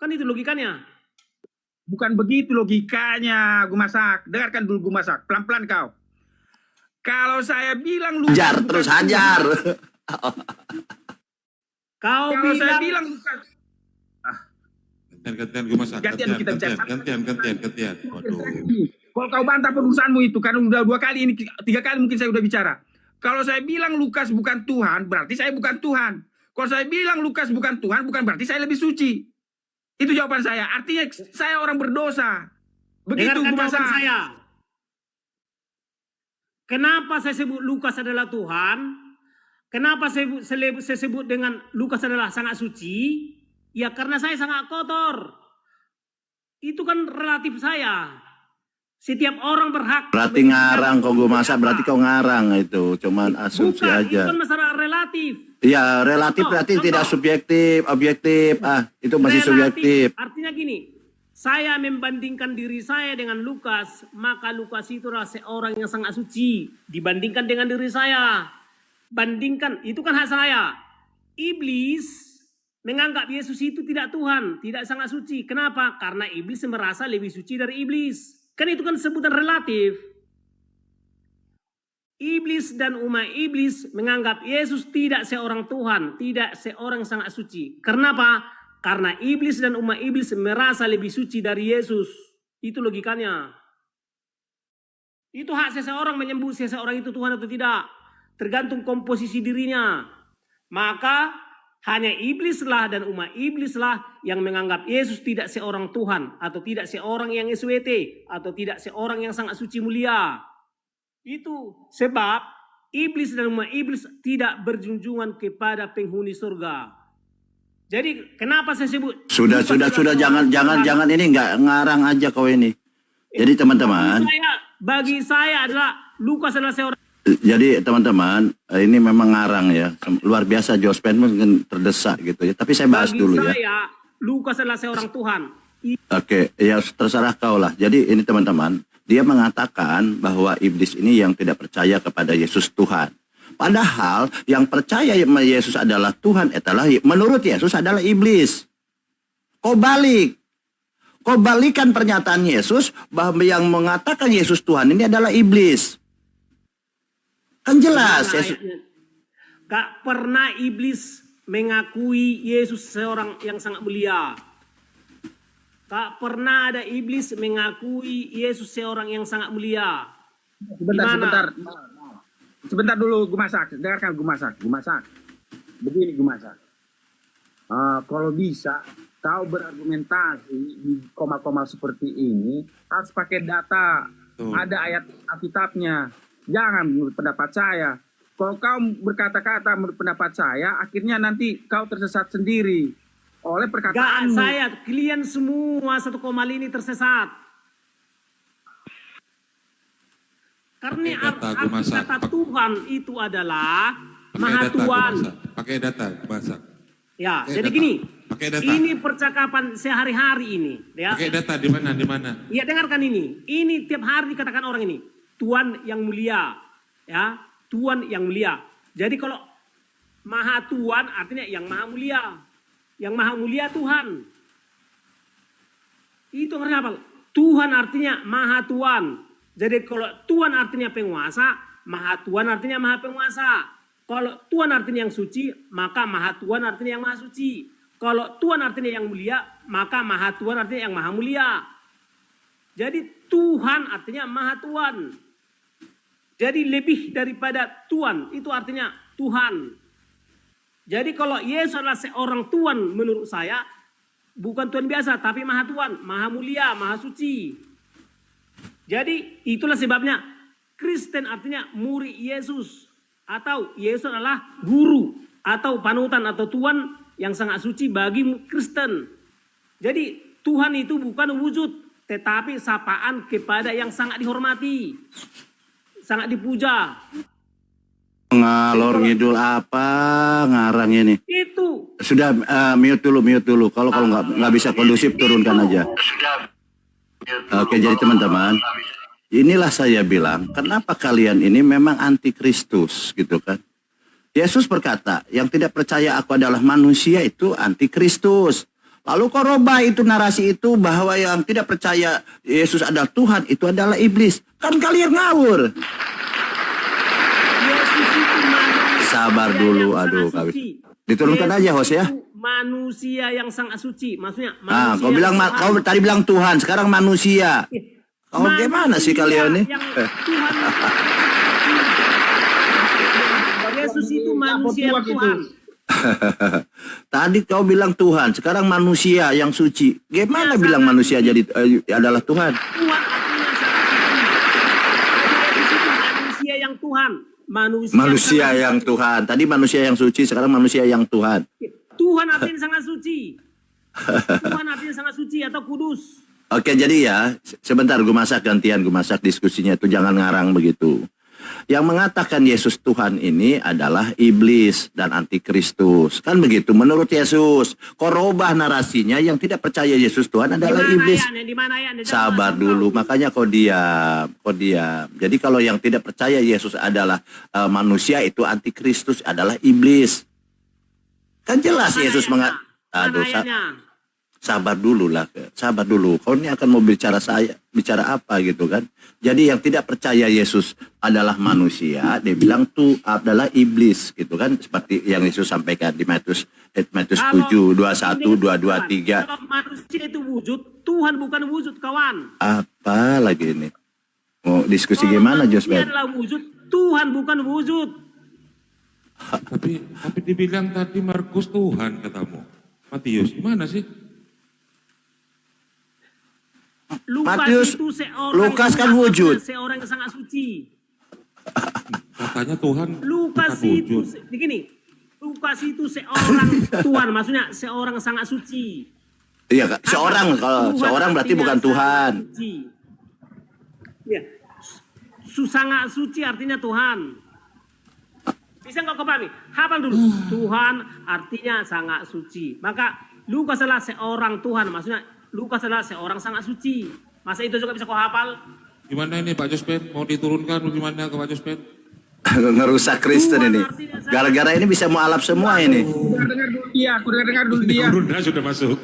Kan itu logikanya. Bukan begitu logikanya, Gumasak. Dengarkan dulu, Gumasak. Pelan-pelan kau. Kalau saya bilang Lukas Hajar bukan terus Tuhan, hajar. Kau kalau saya bilang bilang Lukas, Gantian Gumasak. Gantian kita bicara. Gantian. Waduh. kalau kau bantah perusahaanmu itu, karena udah 2 kali ini, 3 kali mungkin saya udah bicara. Kalau saya bilang Lukas bukan Tuhan, berarti saya bukan Tuhan. Kalau saya bilang Lukas bukan Tuhan, bukan berarti saya lebih suci. Itu jawaban saya. Artinya saya orang berdosa. Begitu, dengarkan Gumasak. jawaban saya. Kenapa saya sebut Lukas adalah Tuhan? Kenapa saya sebut dengan Lukas adalah sangat suci? Ya karena saya sangat kotor. Itu kan relatif saya. Setiap orang berhak. Berarti ngarang kau Gumasak, berarti kau ngarang itu. Cuman asumsi Bukan, aja. itu kan masalah relatif. Iya, relatif berarti Contoh. tidak subjektif, objektif. Itu masih subjektif. Artinya gini, saya membandingkan diri saya dengan Lukas, maka Lukas itu adalah seorang yang sangat suci dibandingkan dengan diri saya. Bandingkan, itu kan hak saya. Iblis menganggap Yesus itu tidak Tuhan, tidak sangat suci. Kenapa? Karena iblis merasa lebih suci dari iblis. Kan itu kan sebutan relatif. Iblis dan umat iblis menganggap Yesus tidak seorang Tuhan, tidak seorang sangat suci. Kenapa? Karena iblis dan umat iblis merasa lebih suci dari Yesus. Itu logikanya. Itu hak seseorang menyebut seseorang itu Tuhan atau tidak. Tergantung komposisi dirinya. Maka hanya iblislah dan umat iblislah yang menganggap Yesus tidak seorang Tuhan. Atau tidak seorang yang SWT. Atau tidak seorang yang sangat suci mulia. Itu sebab iblis dan umat iblis tidak berjunjungan kepada penghuni surga. Jadi kenapa saya sebut? Sudah, jangan ini nggak ngarang aja kau ini. Jadi teman-teman. Bagi saya adalah Lukas adalah seorang. Jadi teman-teman, ini memang ngarang ya. Luar biasa Jospen mungkin terdesak gitu ya. Tapi saya bahas dulu ya. Bagi saya Lukas adalah seorang Tuhan. Oke, ya terserah kau lah. Jadi ini teman-teman, dia mengatakan bahwa iblis ini yang tidak percaya kepada Yesus Tuhan. Padahal yang percaya Yesus adalah Tuhan adalah menurut Yesus adalah iblis. Kau balik. Kau balikan pernyataan Yesus bahwa yang mengatakan Yesus Tuhan ini adalah iblis. Kan jelas. Gak pernah iblis mengakui Yesus seorang yang sangat mulia. Tak pernah ada iblis mengakui Yesus seorang yang sangat mulia. Sebentar dulu Gumasak, dengarkan Gumasak. Begini Gumasak. Kalau bisa kau berargumentasi di koma-koma seperti ini harus pakai data. Ada ayat Alkitabnya. Jangan menurut pendapat saya. Kalau kau berkata-kata menurut pendapat saya, akhirnya nanti kau tersesat sendiri. Oleh perkataanmu. Gak saya, kalian semua 1,5 ini tersesat. Karena arti kata Tuhan itu adalah Maha Tuhan. Pakai data, Gumasak. Ya, Pakai jadi data. gini. Pakai data. Ini percakapan sehari-hari ini. Ya. Pakai data di mana? Ya, dengarkan ini. Ini tiap hari dikatakan orang ini. Tuhan yang mulia. Ya, Tuhan yang mulia. Jadi kalau Maha Tuhan artinya yang Maha mulia. Yang Maha mulia Tuhan. Itu artinya apa? Tuhan artinya Maha Tuhan. Jadi kalau Tuhan artinya penguasa, Maha Tuhan artinya Maha penguasa. Kalau Tuhan artinya yang suci, maka Maha Tuhan artinya yang Maha suci. Kalau Tuhan artinya yang mulia, maka Maha Tuhan artinya yang Maha mulia. Jadi Tuhan artinya Maha Tuhan. Jadi lebih daripada Tuhan, itu artinya Tuhan. Jadi kalau Yesus adalah seorang Tuhan menurut saya, bukan Tuhan biasa, tapi Maha Tuhan, Maha mulia, Maha suci. Jadi itulah sebabnya Kristen artinya murid Yesus. Atau Yesus adalah guru atau panutan atau Tuhan yang sangat suci bagi Kristen. Jadi Tuhan itu bukan wujud, tetapi sapaan kepada yang sangat dihormati. Sangat dipuja. Ngalor ngidul apa ngarang ini? Itu. Sudah mute dulu. Kalau nggak bisa kondusif turunkan aja. Oke, jadi teman-teman, inilah saya bilang, kenapa kalian ini memang anti Kristus gitu kan? Yesus berkata, yang tidak percaya aku adalah manusia itu anti Kristus. Lalu kau robah itu narasi itu bahwa yang tidak percaya Yesus adalah Tuhan itu adalah iblis. Kan kalian ngawur. Yesus itu manusia Sabar yang dulu, sangat aduh suci. kawis. Diturunkan Yesus aja host ya. itu manusia yang sangat suci, maksudnya Ah, manusia kau bilang yang kau tadi bilang Tuhan, sekarang manusia. Kau Manusia gimana sih kalian nih? yang Tuhan. Yesus itu manusia yang Tuhan. Tadi kau bilang Tuhan, sekarang manusia yang suci. Gimana Ya, bilang sangat manusia jadi adalah Tuhan? Tuhan artinya sangat suci. Jadi Yesus itu manusia yang Tuhan. Manusia sangat yang suci. Tuhan. Tadi manusia yang suci, sekarang manusia yang Tuhan. Tuhan artinya sangat suci. Tuhan artinya sangat suci atau kudus. Oke, jadi ya, sebentar gue masak gantian, gue masak diskusinya itu jangan ngarang begitu. Yang mengatakan Yesus Tuhan ini adalah iblis dan antikristus. Kan begitu menurut Yesus. Kau robah narasinya yang tidak percaya Yesus Tuhan adalah iblis. Di mana ya? Sabar dulu, makanya kau diam. Jadi kalau yang tidak percaya Yesus adalah manusia itu antikristus adalah iblis. Kan jelas Yesus Aduh, sabar dulu lah, sabar dulu. Kau ini akan mau bicara apa gitu kan? Jadi yang tidak percaya Yesus adalah manusia, dia bilang tuh adalah iblis gitu kan? Seperti yang Yesus sampaikan di Matius 7, 21, 22, 3. Kalau manusia itu wujud, Tuhan bukan wujud, kawan. Apa lagi ini? Mau diskusi Kalau gimana, manusia Jospen? adalah wujud, Tuhan bukan wujud. Tapi dibilang tadi Markus Tuhan katamu. Matius, gimana sih? Matius, itu seorang Lukas kan Tuhan, wujud. seorang yang sangat suci. Katanya Tuhan Lukas bukan itu wujud. begini. Lukas itu seorang Tuhan, maksudnya seorang sangat suci. Iya, seorang kalau Tuhan seorang berarti artinya bukan Tuhan. sangat suci. Ya. Sangat suci artinya Tuhan. Bisa nggak kau pahami? Hafal dulu. Tuhan artinya sangat suci. Maka Lukas adalah seorang Tuhan, maksudnya Lukas adalah seorang sangat suci. Masa itu juga bisa kau hafal? Gimana ini Pak Jospen? Mau diturunkan bagaimana ke Pak Jospen? Ngerusak Kristen ini. Gara-gara ini bisa mualaf semua ini. Aku dengar dulu dia. Gurunda sudah masuk.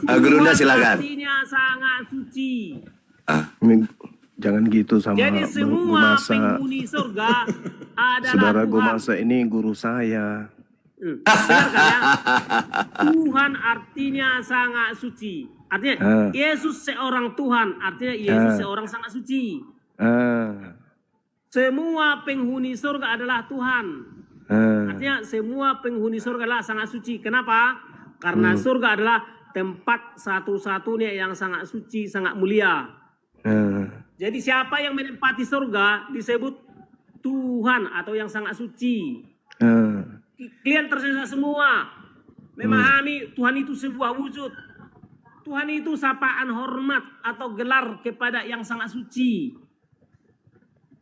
Gurunda Tuhan silakan. artinya sangat suci. Jangan gitu sama Jadi Bu semua Masa. penghuni surga adalah Saudara Tuhan. Gumasa ini guru saya. Dengarkan ya. Tuhan artinya sangat suci. Artinya Yesus seorang Tuhan, artinya Yesus seorang sangat suci. Semua penghuni surga adalah Tuhan. Artinya semua penghuni surga adalah sangat suci. Kenapa? Karena surga adalah tempat satu-satunya yang sangat suci, sangat mulia. Jadi siapa yang menempati surga disebut Tuhan atau yang sangat suci. Kalian tersisa semua memahami Tuhan itu sebuah wujud. Tuhan itu sapaan hormat atau gelar kepada yang sangat suci.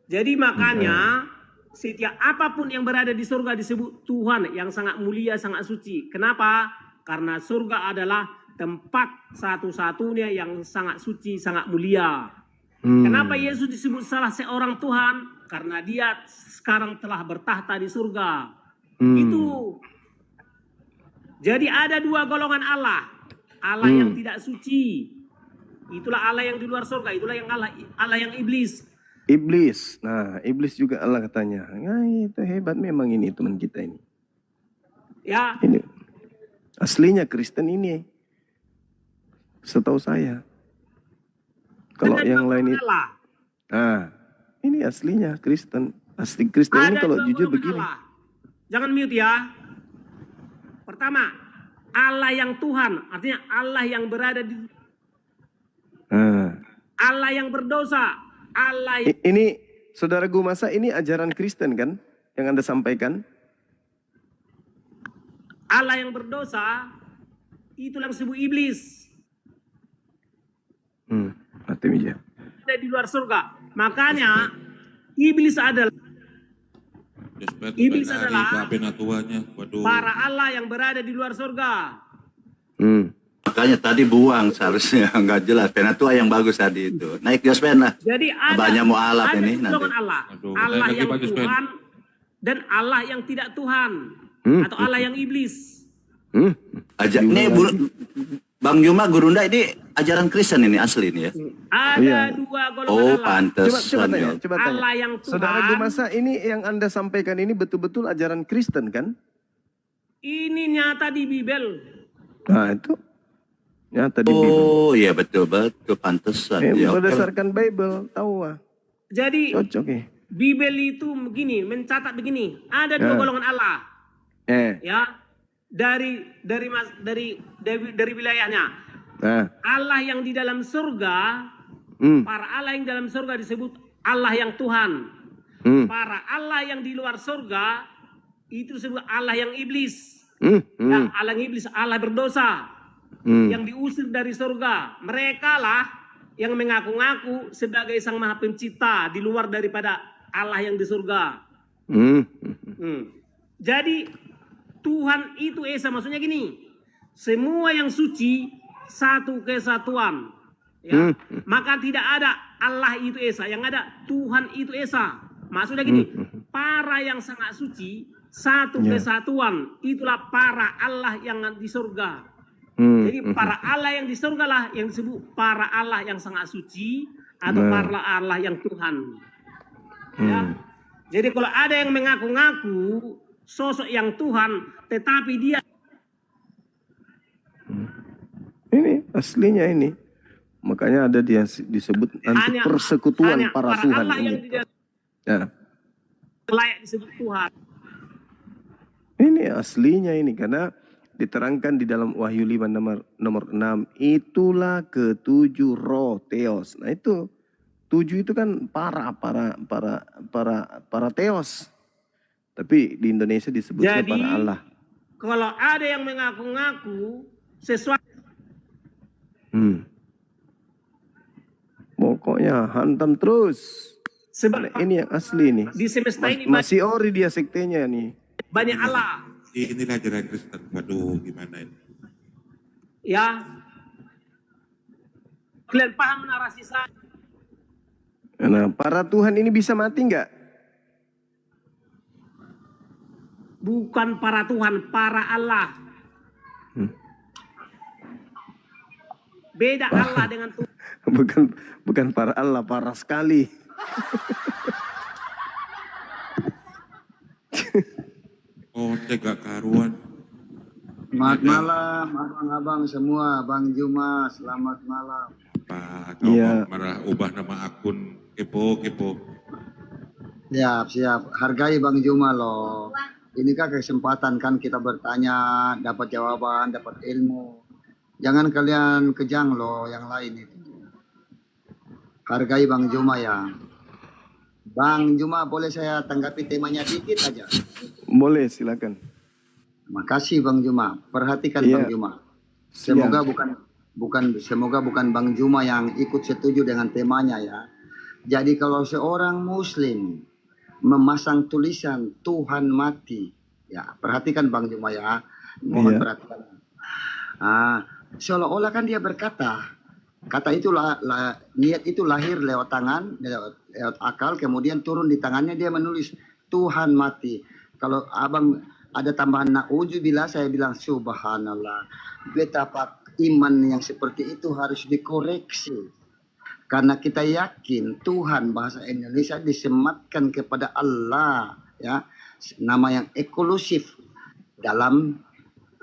Jadi makanya setiap apapun yang berada di surga disebut Tuhan yang sangat mulia, sangat suci. Kenapa? Karena surga adalah tempat satu-satunya yang sangat suci, sangat mulia. Kenapa Yesus disebut salah seorang Tuhan? Karena dia sekarang telah bertahta di surga. Itu. Jadi ada dua golongan Allah. Allah yang tidak suci. Itulah Allah yang di luar surga. Itulah yang Allah yang iblis. Iblis. Nah, iblis juga Allah katanya. Nah, itu hebat memang ini teman kita ini. Ya. Ini aslinya Kristen ini. Setahu saya. Kalau Ada yang dua lain golongan itu. Allah. Nah, ini aslinya Kristen. Asli Kristen ini Ada kalau dua jujur golongan begini. Allah. Jangan mute ya. Pertama, Allah yang Tuhan, artinya Allah yang berada di Allah yang berdosa, Allah yang Ini saudara Gumasa ini ajaran Kristen kan yang Anda sampaikan? Allah yang berdosa, itulah yang disebut iblis. Mati meja. Ada di luar surga. Makanya iblis adalah Jospen Iblis sampai adalah lari Pak Penatuanya. Waduh. para Allah yang berada di luar surga. Makanya tadi buang seharusnya nggak jelas. Penatua yang bagus tadi itu. Naik Jospen lah. Jadi ada Banyak mualaf ada ini golongan nanti. Allah. Aduh, Allah lagi yang Pak Jospen. Tuhan dan Allah yang tidak Tuhan. Atau Allah yang iblis. Aja nih Bang Juma Gurunda ini ajaran Kristen ini asli ini ya. Ada Iya. dua golongan Oh, Allah. Coba pantesan tanya, ya. coba tanya. Allah yang Tuhan. Saudara Gumasa, ini yang Anda sampaikan ini betul-betul ajaran Kristen kan? Ini nyata di Bibel. Nah, itu nyata di Bible. Oh, iya betul pantesan. Ya, oke. Berdasarkan Bible, tahu ah. Jadi Cocok ya. Bibel itu begini, mencatat begini. Ada dua Ya. golongan Allah. Eh, Ya. Dari wilayahnya. nah, Allah yang di dalam surga, para Allah yang dalam surga disebut Allah yang Tuhan. Para Allah yang di luar surga itu disebut Allah yang iblis. Yang Allah yang iblis, Allah berdosa. Yang diusir dari surga. Mereka lah yang mengaku-ngaku sebagai Sang Maha Pencipta di luar daripada Allah yang di surga. Jadi Tuhan itu Esa, maksudnya gini, semua yang suci satu kesatuan, ya. Maka tidak ada Allah itu Esa, yang ada Tuhan itu Esa. Maksudnya gini, para yang sangat suci satu kesatuan, itulah para Allah yang di surga. Jadi para Allah yang di surga lah yang disebut para Allah yang sangat suci atau para Allah yang Tuhan. Ya. Jadi kalau ada yang mengaku-ngaku sosok yang Tuhan, tetapi dia ini aslinya ini. Makanya ada dia disebut nanti persekutuan hanya para Tuhan Allah yang ini. tidak Ya. layak disebut Tuhan. Ini aslinya ini karena diterangkan di dalam Wahyu 5 nomor 6, itulah ketujuh roh Theos. Nah itu 7 itu kan para Theos. Tapi di Indonesia disebutnya Jadi, para Allah. kalau ada yang mengaku-ngaku sesuatu Pokoknya hantam terus. sebab Ini yang asli nih. di semesta ini Masih ori dia sektenya nih. banyak Allah, Inilah ajaran Kristen. Waduh, gimana ini? ya. Kalian paham narasi saya? Nah, para Tuhan ini bisa mati nggak? Bukan para Tuhan, para Allah. Beda Allah dengan Tuhan. Bukan para Allah, parah sekali. Oh, gak karuan. Selamat malam, abang-abang semua, Bang Juma, selamat malam. Pak, kau Iya. marah ubah nama akun kepo. Siap, hargai Bang Juma loh. Ini kan kesempatan kan kita bertanya, dapat jawaban, dapat ilmu. Jangan kalian kejang loh yang lain itu. Hargai Bang Juma ya. Bang Juma, boleh saya tanggapi temanya dikit aja? Boleh, silakan. Makasih Bang Juma. Perhatikan Iya. Bang Juma. Semoga bukan Bang Juma yang ikut setuju dengan temanya ya. Jadi kalau seorang Muslim memasang tulisan Tuhan mati, ya perhatikan Bang Juma ya. Mohon Iya. perhatikan. Seolah-olah kan dia berkata, kata itu niat itu lahir lewat tangan, lewat akal, kemudian turun di tangannya dia menulis Tuhan mati. Kalau abang ada tambahan na'udzubillah, saya bilang subhanallah. Betapa iman yang seperti itu harus dikoreksi. Karena kita yakin Tuhan bahasa Indonesia disematkan kepada Allah, ya, nama yang eksklusif dalam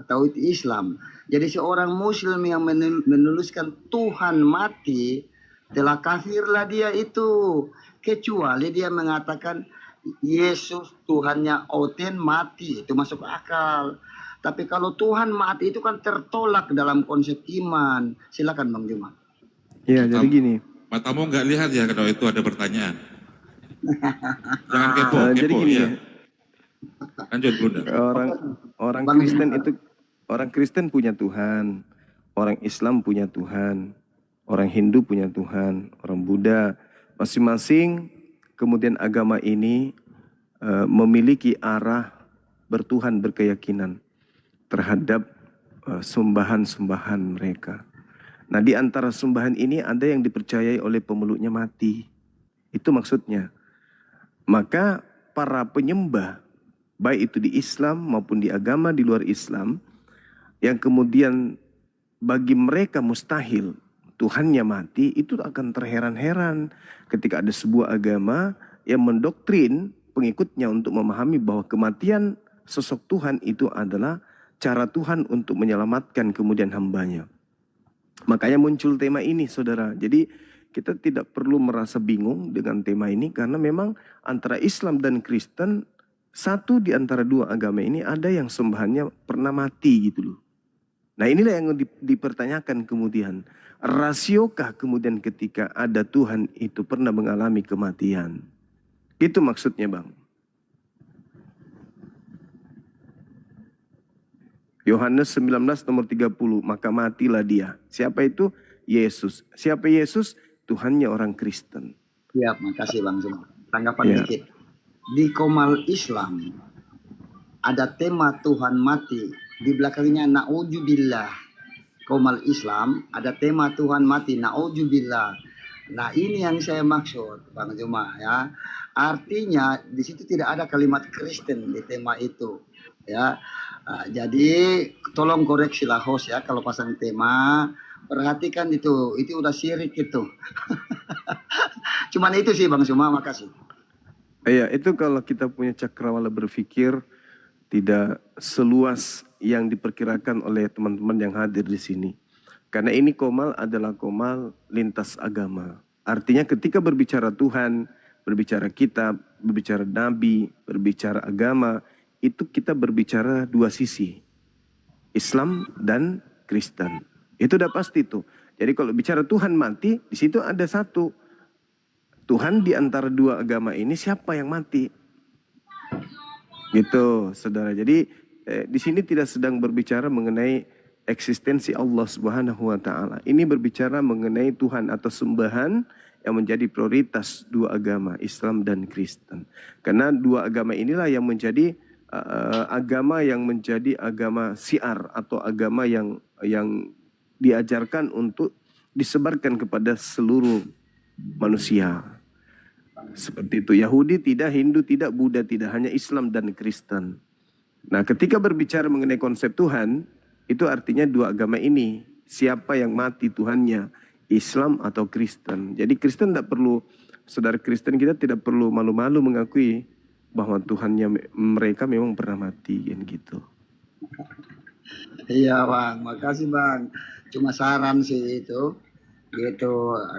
tauhid Islam. Jadi seorang Muslim yang menuliskan Tuhan mati, telah kafirlah dia itu, kecuali dia mengatakan Yesus Tuhannya Oten mati, itu masuk akal. Tapi kalau Tuhan mati itu kan tertolak dalam konsep iman. Silakan Bang Juma. Iya, jadi gini. Matamu nggak lihat ya kalau itu ada pertanyaan. Jangan kepo, Jadi gini ya. ya. Lanjut Bunda. Orang Bang Kristen Juma. itu, orang Kristen punya Tuhan, orang Islam punya Tuhan, orang Hindu punya Tuhan, orang Buddha, masing-masing kemudian agama ini memiliki arah bertuhan, berkeyakinan terhadap sembahan-sembahan mereka. Nah, di antara sembahan ini ada yang dipercayai oleh pemeluknya mati. Itu maksudnya. Maka para penyembah, baik itu di Islam maupun di agama di luar Islam, yang kemudian bagi mereka mustahil Tuhannya mati, itu akan terheran-heran ketika ada sebuah agama yang mendoktrin pengikutnya untuk memahami bahwa kematian sosok Tuhan itu adalah cara Tuhan untuk menyelamatkan kemudian hambanya. Makanya muncul tema ini, saudara. Jadi kita tidak perlu merasa bingung dengan tema ini, karena memang antara Islam dan Kristen, satu di antara dua agama ini ada yang sembahannya pernah mati gitu loh. Nah inilah yang dipertanyakan kemudian. Rasiokah kemudian ketika ada Tuhan itu pernah mengalami kematian? Itu maksudnya, Bang. Yohanes 19 nomor 30, maka matilah dia. Siapa itu? Yesus. Siapa Yesus? Tuhannya orang Kristen. Ya, makasih Bang Zuma. Tanggapan Ya. dikit. Di Komal Islam ada tema Tuhan mati. Di belakangnya na'udzubillah. Komal Islam ada tema Tuhan mati. Na'udzubillah. Nah ini yang saya maksud Bang Zuma ya. Artinya di situ tidak ada kalimat Kristen di tema itu ya. Jadi tolong koreksilah host ya kalau pasang tema. Perhatikan itu udah syirik itu. Cuman itu sih Bang Zuma, makasih. Iya, itu kalau kita punya cakrawala berpikir tidak seluas yang diperkirakan oleh teman-teman yang hadir di sini. Karena ini Komal adalah Komal lintas agama. Artinya ketika berbicara Tuhan, berbicara kitab, berbicara nabi, berbicara agama, itu kita berbicara dua sisi. Islam dan Kristen. Itu udah pasti tuh. Jadi kalau bicara Tuhan mati, di situ ada satu. Tuhan di antara dua agama ini siapa yang mati? Gitu, saudara. Jadi di sini tidak sedang berbicara mengenai eksistensi Allah Subhanahu wa taala. Ini berbicara mengenai Tuhan atau sembahan yang menjadi prioritas dua agama, Islam dan Kristen. Karena dua agama inilah yang menjadi agama yang menjadi agama syiar atau agama yang diajarkan untuk disebarkan kepada seluruh manusia. Seperti itu. Yahudi tidak, Hindu tidak, Buddha tidak, hanya Islam dan Kristen. Nah, ketika berbicara mengenai konsep Tuhan, itu artinya dua agama ini. Siapa yang mati Tuhannya, Islam atau Kristen. Jadi Kristen tidak perlu, saudara Kristen kita tidak perlu malu-malu mengakui bahwa Tuhannya mereka memang pernah mati, kan gitu. Iya Bang, makasih Bang. Cuma saran sih itu. Gitu.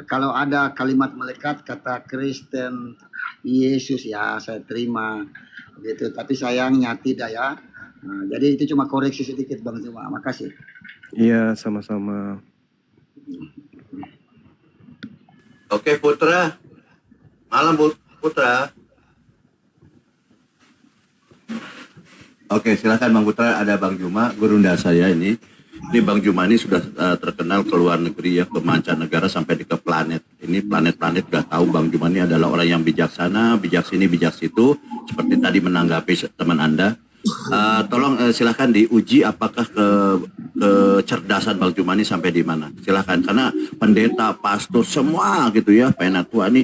Kalau ada kalimat melekat kata Kristen, Yesus ya saya terima. Gitu. Tapi sayangnya tidak ya. Nah, jadi itu cuma koreksi sedikit Bang Zuma. Makasih. Iya, sama-sama. Oke Putra, malam Putra. Oke silakan Bang Putra, ada Bang Juma, gurunda saya ini. Ini Bang Juma ini sudah terkenal ke luar negeri ya, ke mancanegara sampai ke planet. Ini planet-planet gak tahu Bang Juma ini adalah orang yang bijaksana, bijak sini, bijak situ. Seperti tadi menanggapi teman Anda. Tolong silahkan diuji apakah kecerdasan Bang Juma ini sampai di mana. Silahkan, karena pendeta, pastor, semua gitu ya, penatua ini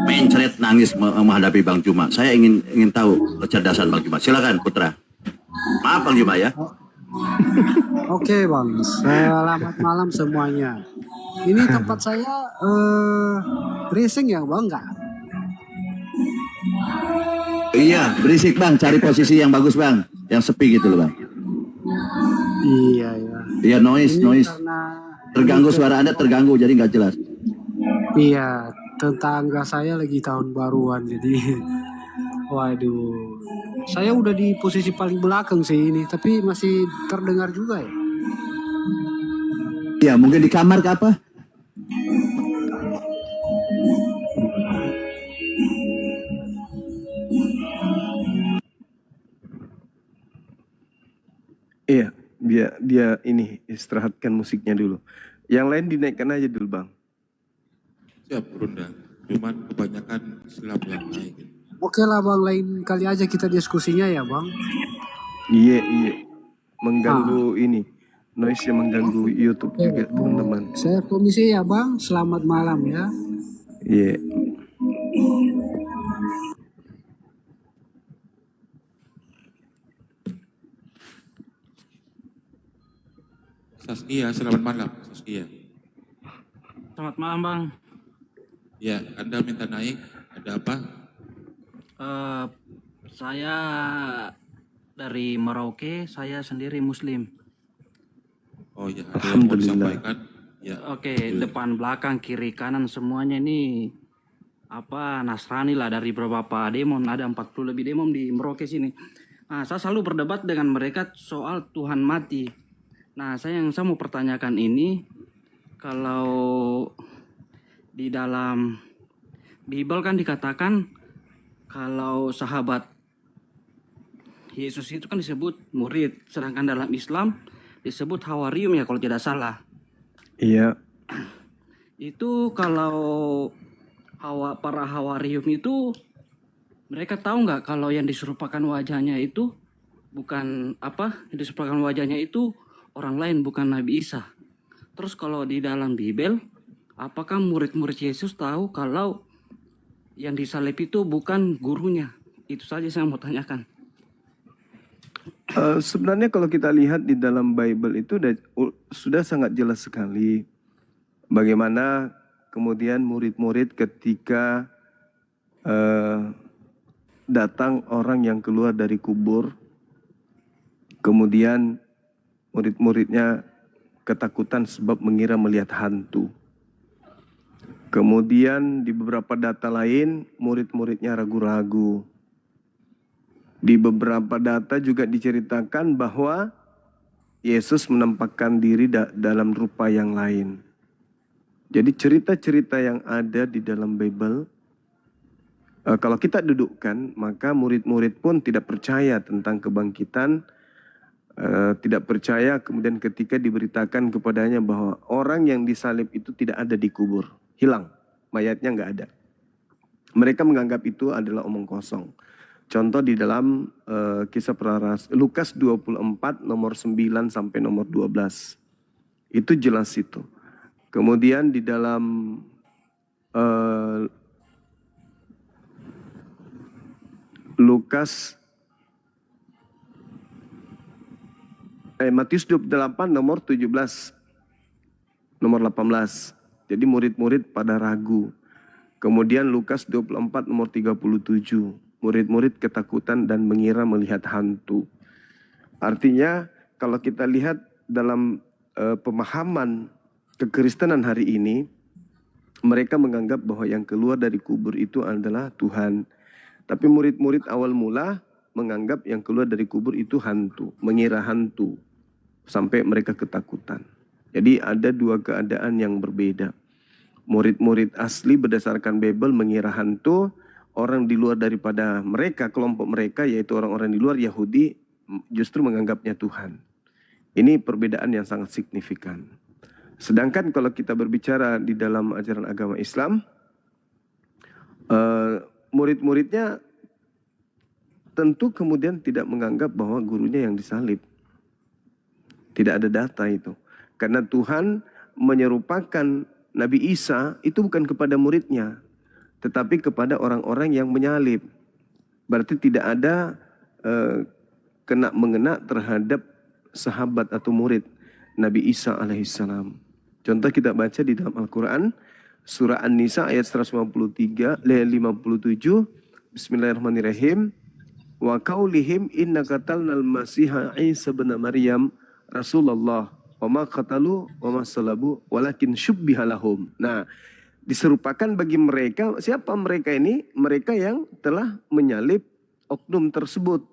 mencret nangis menghadapi Bang Juma. Saya ingin tahu kecerdasan Bang Juma. Silahkan Putra. Maaf Bang Juma ya. Oke Bang, selamat malam semuanya. Ini tempat saya berising ya Bang, enggak? Iya, berisik Bang, cari posisi yang bagus Bang, yang sepi gitu loh Bang. Iya ya. Iya, noise. Karena Terganggu suara Anda, terganggu jadi nggak jelas. iya, tetangga saya lagi tahun baruan jadi waduh. Saya udah di posisi paling belakang sih ini, tapi masih terdengar juga ya. Iya, mungkin di kamar ke apa? Iya, dia ini istirahatkan musiknya dulu. Yang lain dinaikkan aja dulu Bang. Siap, Runda. Cuman kebanyakan Islam yang naik. Oke lah Bang, lain kali aja kita diskusinya ya Bang. Iya. Mengganggu ini. Noise yang mengganggu YouTube juga teman-teman. Saya komisi ya Bang, selamat malam ya. Iya. Saskia, selamat malam Saskia. Selamat malam Bang. Ya, Anda minta naik, ada apa? Eh, saya dari Merauke, saya sendiri Muslim. Oh ya, ada yang mau Alhamdulillah. disampaikan? Ya, Oke, depan belakang kiri kanan semuanya ini Nasrani lah, dari beberapa demon, ada 40 lebih demon di Merauke sini. Nah, saya selalu berdebat dengan mereka soal Tuhan mati. Nah, saya mau pertanyakan ini, kalau di dalam Bible kan dikatakan kalau sahabat Yesus itu kan disebut murid, sedangkan dalam Islam disebut hawarium ya kalau tidak salah. Iya. Itu kalau para hawarium itu mereka tahu nggak kalau yang diserupakan wajahnya itu bukan yang diserupakan wajahnya itu orang lain, bukan Nabi Isa. Terus kalau di dalam Bible, apakah murid-murid Yesus tahu kalau yang disalib itu bukan gurunya? Itu saja saya mau tanyakan. Sebenarnya kalau kita lihat di dalam Bible itu sudah sangat jelas sekali bagaimana kemudian murid-murid ketika datang orang yang keluar dari kubur, kemudian murid-muridnya ketakutan sebab mengira melihat hantu. Kemudian di beberapa data lain murid-muridnya ragu-ragu. Di beberapa data juga diceritakan bahwa Yesus menampakkan diri dalam rupa yang lain. Jadi cerita-cerita yang ada di dalam Bible, kalau kita dudukkan, maka murid-murid pun tidak percaya tentang kebangkitan, tidak percaya kemudian ketika diberitakan kepadanya bahwa orang yang disalib itu tidak ada di kubur, hilang, mayatnya nggak ada. Mereka menganggap itu adalah omong kosong. Contoh di dalam kisah para Lukas 24 nomor 9 sampai nomor 12. Itu jelas itu. Kemudian di dalam Matius 28 nomor 17 nomor 18. Jadi murid-murid pada ragu. Kemudian Lukas 24 nomor 37. Murid-murid ketakutan dan mengira melihat hantu. Artinya kalau kita lihat dalam pemahaman kekristenan hari ini, mereka menganggap bahwa yang keluar dari kubur itu adalah Tuhan. Tapi murid-murid awal mula menganggap yang keluar dari kubur itu hantu, mengira hantu, sampai mereka ketakutan. Jadi ada dua keadaan yang berbeda. Murid-murid asli berdasarkan Bible mengira hantu, orang di luar daripada mereka, kelompok mereka yaitu orang-orang di luar Yahudi justru menganggapnya Tuhan. Ini perbedaan yang sangat signifikan. Sedangkan kalau kita berbicara di dalam ajaran agama Islam, murid-muridnya tentu kemudian tidak menganggap bahwa gurunya yang disalib. Tidak ada data itu. Karena Tuhan menyerupakan Nabi Isa itu bukan kepada muridnya, tetapi kepada orang-orang yang menyalib. Berarti tidak ada kena-mengena terhadap sahabat atau murid Nabi Isa alaihissalam. Contoh kita baca di dalam Al-Quran, surah An-Nisa ayat 157, Bismillahirrahmanirrahim. Wa qaulihim inna qatalnal masiha Isa bin Maryam Rasulullah wa ma qatalu wa ma salabu walakin syubbiha lahum. Nah, diserupakan bagi mereka, siapa mereka ini? Mereka yang telah menyalib oknum tersebut,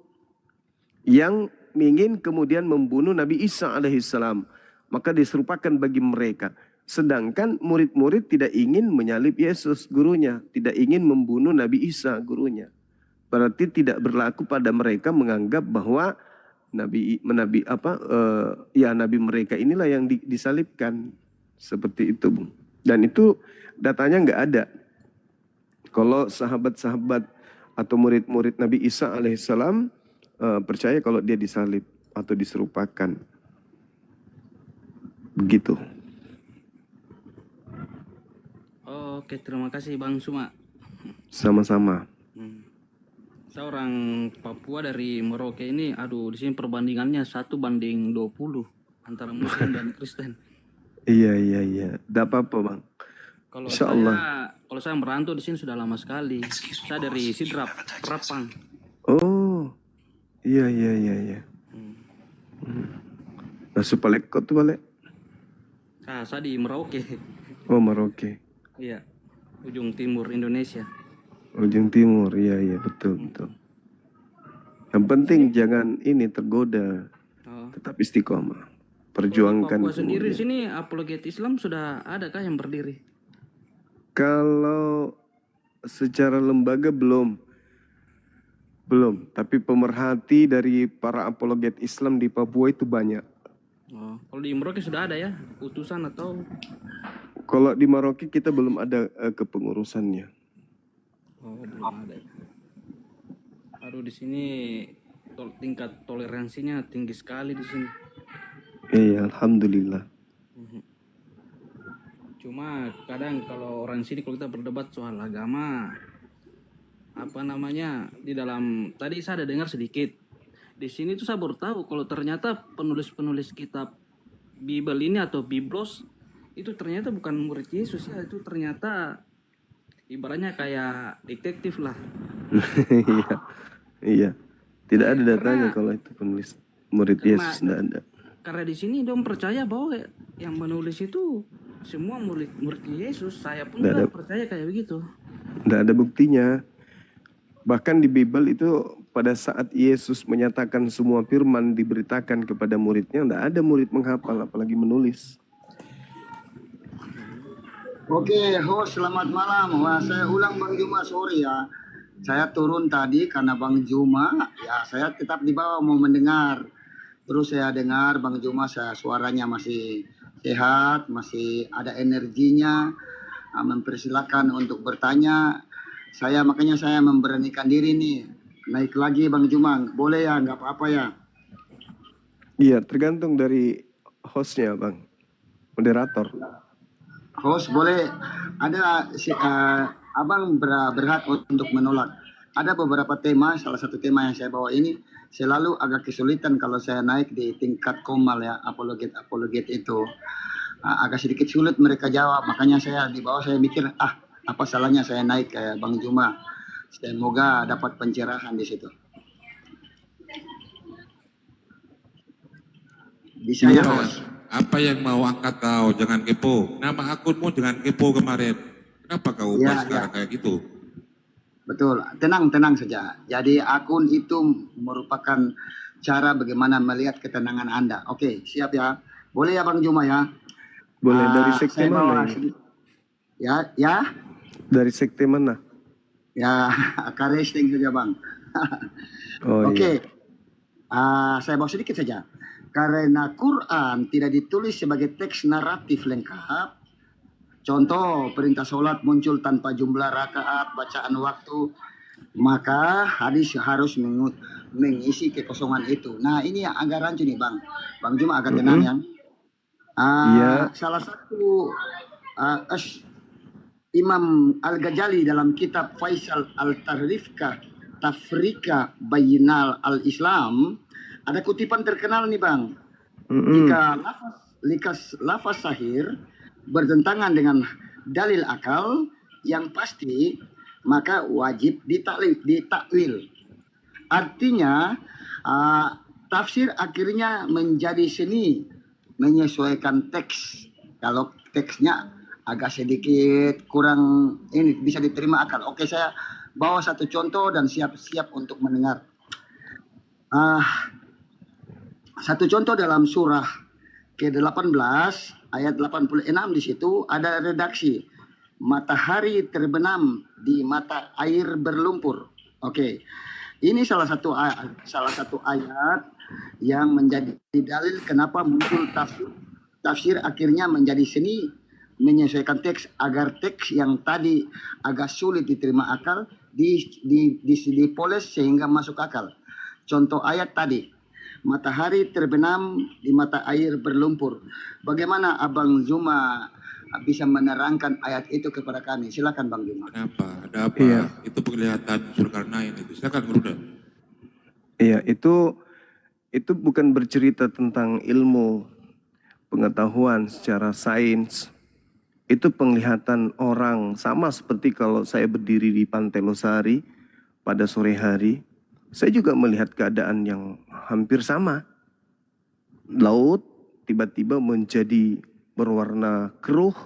yang ingin kemudian membunuh Nabi Isa alaihissalam. Maka diserupakan bagi mereka. Sedangkan murid-murid tidak ingin menyalib Yesus gurunya, tidak ingin membunuh Nabi Isa gurunya. Berarti tidak berlaku pada mereka menganggap bahwa nabi mereka inilah yang disalibkan. Seperti itu, Bung. Dan itu datanya nggak ada. Kalau sahabat-sahabat atau murid-murid Nabi Isa alaihissalam percaya kalau dia disalib atau diserupakan. Begitu. Oke, terima kasih Bang Suma. Sama-sama. Saya orang Papua dari Merauke ini, di sini perbandingannya 1:20. antara Muslim dan Kristen. Iya, iya, iya. Tidak apa-apa, Bang. Kalau Insya saya Allah. kalau saya merantau di sini sudah lama sekali. Saya dari Sidrap, Rapang. Oh, iya, iya, iya, iya. Masuk balik kok tuh balik? Saya di Merauke. Oh, Merauke. Iya, ujung timur Indonesia. Ujung timur, iya, iya, betul, betul. Yang penting jangan ini tergoda, Oh. tetap istiqomah. Kalau di Perjuangkan Papua sendiri di kemudian. sini apologet Islam sudah adakah yang berdiri? Kalau secara lembaga belum. Belum, tapi pemerhati dari para apologet Islam di Papua itu banyak. Oh, kalau di Merauke sudah ada ya utusan atau? Kalau di Merauke kita belum ada kepengurusannya. Oh, belum ada. Aduh, di sini tingkat toleransinya tinggi sekali di sini. Iya, alhamdulillah. Cuma kadang kalau orang sini kalau kita berdebat soal agama, apa namanya, di dalam tadi saya ada dengar sedikit. Di sini tuh saya baru tahu kalau ternyata penulis-penulis kitab Bible ini atau Biblos itu ternyata bukan murid Yesus ya, itu ternyata ibaratnya kayak detektif lah. Iya, iya. Tidak ada datanya Karena- kalau itu penulis murid Yesus, tidak ada. Karena di sini dong percaya bahwa yang menulis itu semua murid Yesus. Saya pun Nggak juga ada. percaya kayak begitu. Tidak ada buktinya. Bahkan di Bible itu pada saat Yesus menyatakan semua firman diberitakan kepada muridnya, tidak ada murid menghafal apalagi menulis. Oke, host selamat malam. Wah, saya ulang Bang Juma, sorry ya. Saya turun tadi karena Bang Juma, ya saya tetap di bawah mau mendengar. Terus saya dengar Bang Juma, suaranya masih sehat, masih ada energinya, mempersilahkan untuk bertanya. Makanya saya memberanikan diri nih, naik lagi Bang Juma. Boleh ya, nggak apa-apa ya. Iya, tergantung dari hostnya, Bang. Moderator. Host boleh, ada abang berhak untuk menolak. Ada beberapa tema, salah satu tema yang saya bawa ini selalu agak kesulitan kalau saya naik di tingkat komal ya, apologet itu agak sedikit sulit mereka jawab. Makanya saya di bawah saya mikir apa salahnya saya naik kayak Bang Juma. Semoga dapat pencerahan di situ. Bisa ya, host? Apa yang mau angkat kau? Jangan kepo. Nama akunmu jangan kepo kemarin. Kenapa kau ubah Ya, sekarang kayak gitu? Betul, tenang saja. Jadi akun itu merupakan cara bagaimana melihat ketenangan Anda. Oke, siap ya. Boleh ya Bang Juma ya? Boleh dari sekte Saya bawa mana ini? sedikit. Ya, Dari sekte mana? ya, karesting saja Bang. Oh Oke, iya. saya bawa sedikit saja. Karena Quran tidak ditulis sebagai teks naratif lengkap. Contoh, perintah sholat muncul tanpa jumlah rakaat, bacaan waktu. Maka hadis harus mengisi kekosongan itu. Nah, ini yang agak rancu nih Bang. Bang Juma agak tenang ya. Iya. Salah satu Imam Al-Ghazali dalam kitab Faisal Tafrika Bayinal Al-Islam, ada kutipan terkenal nih Bang. Jika lafaz sahir bertentangan dengan dalil akal yang pasti, maka wajib ditakwil. Artinya tafsir akhirnya menjadi seni menyesuaikan teks. Kalau teksnya agak sedikit kurang ini bisa diterima akal. Oke, saya bawa satu contoh dan siap-siap untuk mendengar. Satu contoh dalam surah ke-18 ayat 86 di situ ada redaksi matahari terbenam di mata air berlumpur. Oke. Ini salah satu ayat yang menjadi dalil kenapa muncul tafsir akhirnya menjadi seni menyesuaikan teks agar teks yang tadi agak sulit diterima akal dipoles sehingga masuk akal. Contoh ayat tadi, matahari terbenam di mata air berlumpur. Bagaimana Abang Juma bisa menerangkan ayat itu kepada kami? Silakan Bang Juma. Kenapa? Ada apa? Iya. Itu penglihatan Zulkarnain itu. Silakan Meruda. Iya, itu bukan bercerita tentang ilmu pengetahuan secara sains, itu penglihatan orang sama seperti kalau saya berdiri di Pantai Losari pada sore hari, saya juga melihat keadaan yang hampir sama. Laut tiba-tiba menjadi berwarna keruh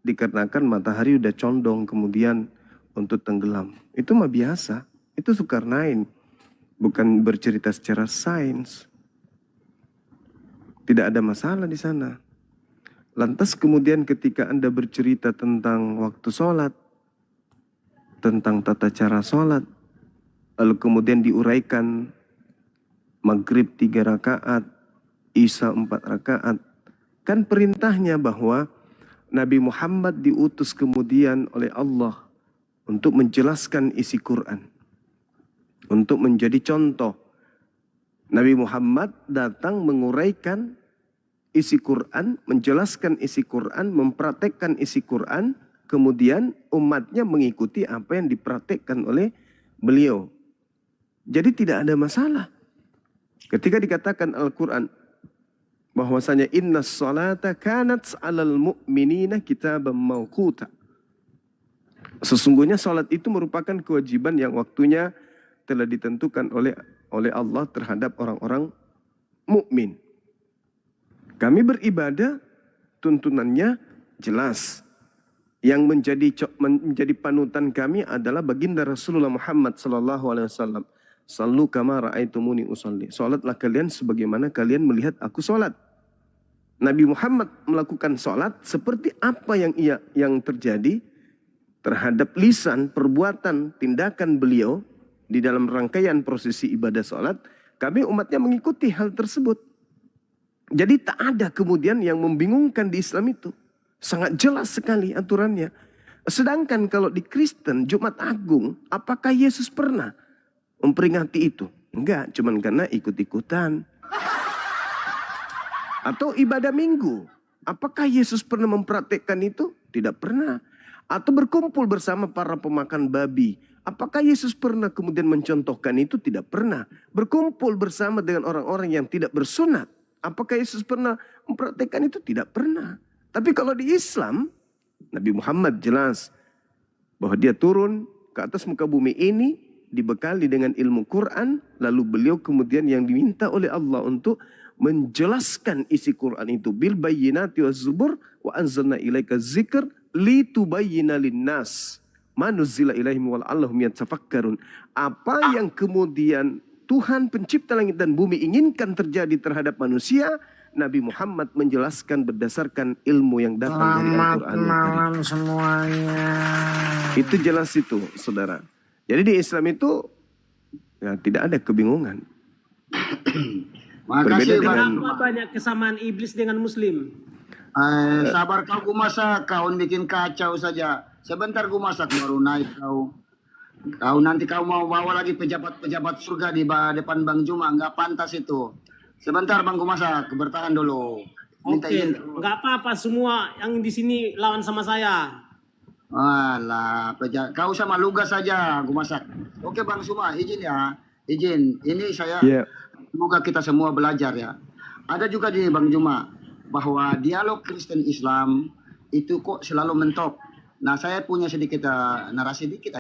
dikarenakan matahari udah condong kemudian untuk tenggelam. Itu mah biasa, itu Zulkarnain, bukan bercerita secara sains. Tidak ada masalah di sana. Lantas kemudian ketika Anda bercerita tentang waktu sholat, tentang tata cara sholat, lalu kemudian diuraikan maghrib 3 rakaat, isya 4 rakaat, kan perintahnya bahwa Nabi Muhammad diutus kemudian oleh Allah untuk menjelaskan isi Quran, untuk menjadi contoh. Nabi Muhammad datang menguraikan isi Quran, menjelaskan isi Quran, mempraktekkan isi Quran, kemudian umatnya mengikuti apa yang dipraktekkan oleh beliau. Jadi tidak ada masalah. Ketika dikatakan Al-Quran bahwasanya inna salata kanat 'alal mu'minina kitaban mawquta. Sesungguhnya salat itu merupakan kewajiban yang waktunya telah ditentukan oleh Allah terhadap orang-orang mukmin. Kami beribadah, tuntunannya jelas. Yang menjadi panutan kami adalah baginda Rasulullah Muhammad SAW. Sallu kama ra'aitumuni usalli. Salatlah kalian sebagaimana kalian melihat aku salat. Nabi Muhammad melakukan salat seperti apa yang terjadi terhadap lisan, perbuatan, tindakan beliau di dalam rangkaian prosesi ibadah salat. Kami umatnya mengikuti hal tersebut. Jadi tak ada kemudian yang membingungkan di Islam itu. Sangat jelas sekali aturannya. Sedangkan kalau di Kristen, Jumat Agung, apakah Yesus pernah memperingati itu? Enggak, cuman karena ikut-ikutan. Atau ibadah minggu, apakah Yesus pernah mempraktekkan itu? Tidak pernah. Atau berkumpul bersama para pemakan babi, apakah Yesus pernah kemudian mencontohkan itu? Tidak pernah. Berkumpul bersama dengan orang-orang yang tidak bersunat, apakah Yesus pernah mempraktekkan itu? Tidak pernah. Tapi kalau di Islam, Nabi Muhammad jelas bahwa dia turun ke atas muka bumi ini dibekali dengan ilmu Quran, lalu beliau kemudian yang diminta oleh Allah untuk menjelaskan isi Quran itu bil bayyinati waz zubur wa anzalna ilaika dzikr litubayyana linnas ma nuzila ilaihim wa la'allahum yatafakkarun. Apa yang kemudian Tuhan pencipta langit dan bumi inginkan terjadi terhadap manusia, Nabi Muhammad menjelaskan berdasarkan ilmu yang datang dari Al-Quran. Selamat malam semuanya. Itu jelas itu, saudara. Jadi di Islam itu ya, tidak ada kebingungan. Makasih Bang. Kenapa banyak kesamaan iblis dengan Muslim? Sabar kau masak, kau bikin kacau saja. Sebentar gue masak baru naik kau. Nanti kau mau bawa lagi pejabat-pejabat surga di depan Bang Juma, nggak pantas itu. Sebentar Bang Gumasak, bertahan dulu. Minta Oke, izin. nggak apa-apa, semua yang di sini lawan sama saya. Alah, kau sama lugas saja Gumasak. Oke Bang Suma, izin ya. Izin, ini saya semoga kita semua belajar ya. Ada juga di Bang Juma bahwa dialog Kristen Islam itu kok selalu mentok. Nah, saya punya sedikit narasi dikit.